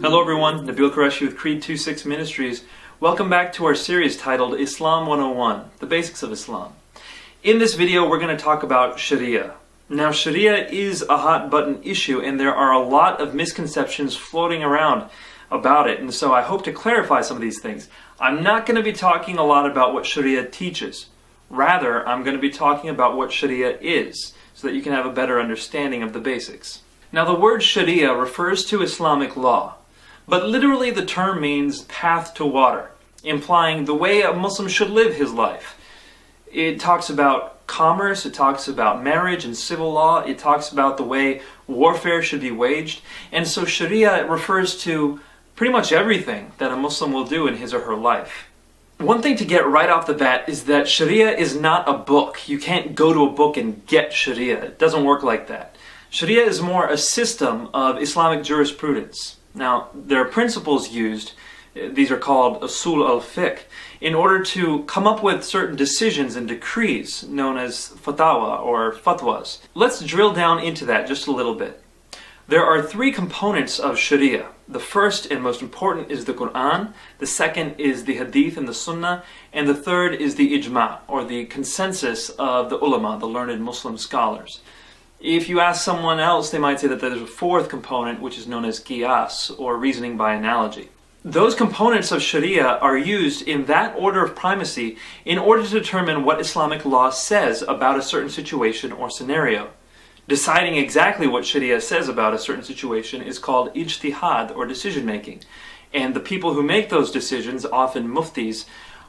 Hello everyone, Nabeel Qureshi with Creed 26 Ministries. Welcome back to our series titled Islam 101, the basics of Islam. In this video we're going to talk about sharia. Now sharia is a hot button issue and there are a lot of misconceptions floating around about it, and so I hope to clarify some of these things. I'm not going to be talking a lot about what sharia teaches. Rather, I'm going to be talking about what sharia is, so that you can have a better understanding of the basics. Now the word sharia refers to Islamic law. But literally the term means path to water, implying the way a Muslim should live his life. It talks about commerce, it talks about marriage and civil law, it talks about the way warfare should be waged, and so Sharia refers to pretty much everything that a Muslim will do in his or her life. One thing to get right off the bat is that Sharia is not a book. You can't go to a book and get Sharia. It doesn't work like that. Sharia is more a system of Islamic jurisprudence. Now, there are principles used, these are called usul al-fiqh, in order to come up with certain decisions and decrees known as fatawa or fatwas. Let's drill down into that just a little bit. There are three components of sharia. The first and most important is the Quran, the second is the hadith and the sunnah, and the third is the ijma, or the consensus of the ulama, the learned Muslim scholars. If you ask someone else, they might say that there's a fourth component, which is known as qiyas, or reasoning by analogy. Those components of sharia are used in that order of primacy in order to determine what Islamic law says about a certain situation or scenario. Deciding exactly what sharia says about a certain situation is called ijtihad, or decision making. And the people who make those decisions, often muftis,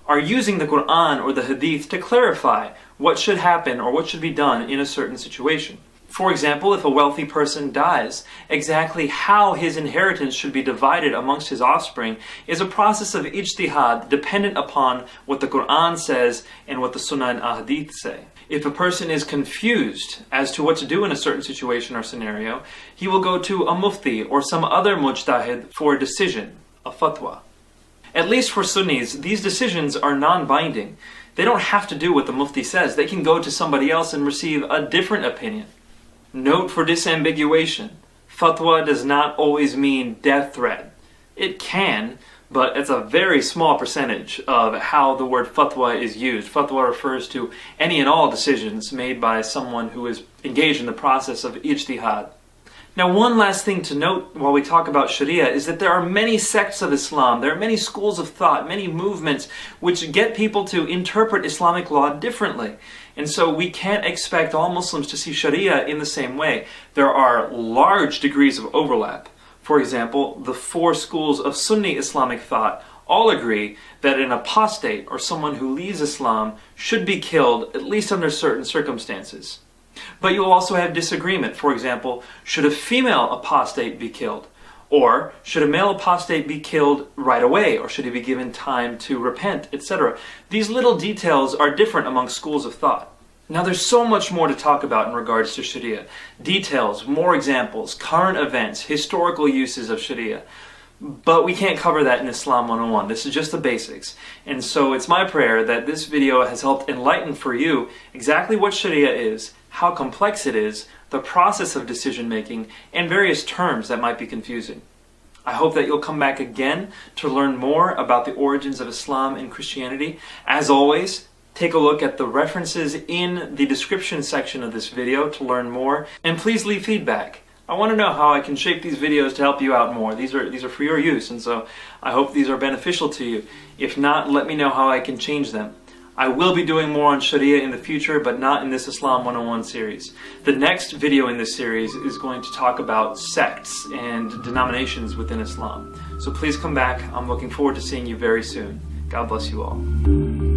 are using the Quran or the hadith to clarify what should happen or what should be done in a certain situation. For example, if a wealthy person dies, exactly how his inheritance should be divided amongst his offspring is a process of ijtihad dependent upon what the Quran says and what the Sunnah and Ahadith say. If a person is confused as to what to do in a certain situation or scenario, he will go to a mufti or some other mujtahid for a decision, a fatwa. At least for Sunnis, these decisions are non-binding. They don't have to do what the mufti says. They can go to somebody else and receive a different opinion. Note for disambiguation, fatwa does not always mean death threat. It can, but it's a very small percentage of how the word fatwa is used. Fatwa refers to any and all decisions made by someone who is engaged in the process of ijtihad. Now, one last thing to note while we talk about Sharia is that there are many sects of Islam, there are many schools of thought, many movements which get people to interpret Islamic law differently. And so we can't expect all Muslims to see Sharia in the same way. There are large degrees of overlap. For example, the four schools of Sunni Islamic thought all agree that an apostate or someone who leaves Islam should be killed, at least under certain circumstances. But you will also have disagreement. For example, should a female apostate be killed? Or should a male apostate be killed right away? Or should he be given time to repent, etc.? These little details are different among schools of thought. Now there's so much more to talk about in regards to Sharia. Details, more examples, current events, historical uses of Sharia. But we can't cover that in Islam 101. This is just the basics. And so it's my prayer that this video has helped enlighten for you exactly what Sharia is, how complex it is, the process of decision making, and various terms that might be confusing. I hope that you'll come back again to learn more about the origins of Islam and Christianity. As always, take a look at the references in the description section of this video to learn more, and please leave feedback. I want to know how I can shape these videos to help you out more. These are for your use, and so I hope these are beneficial to you. If not, let me know how I can change them. I will be doing more on Sharia in the future, but not in this Islam 101 series. The next video in this series is going to talk about sects and denominations within Islam. So please come back. I'm looking forward to seeing you very soon. God bless you all.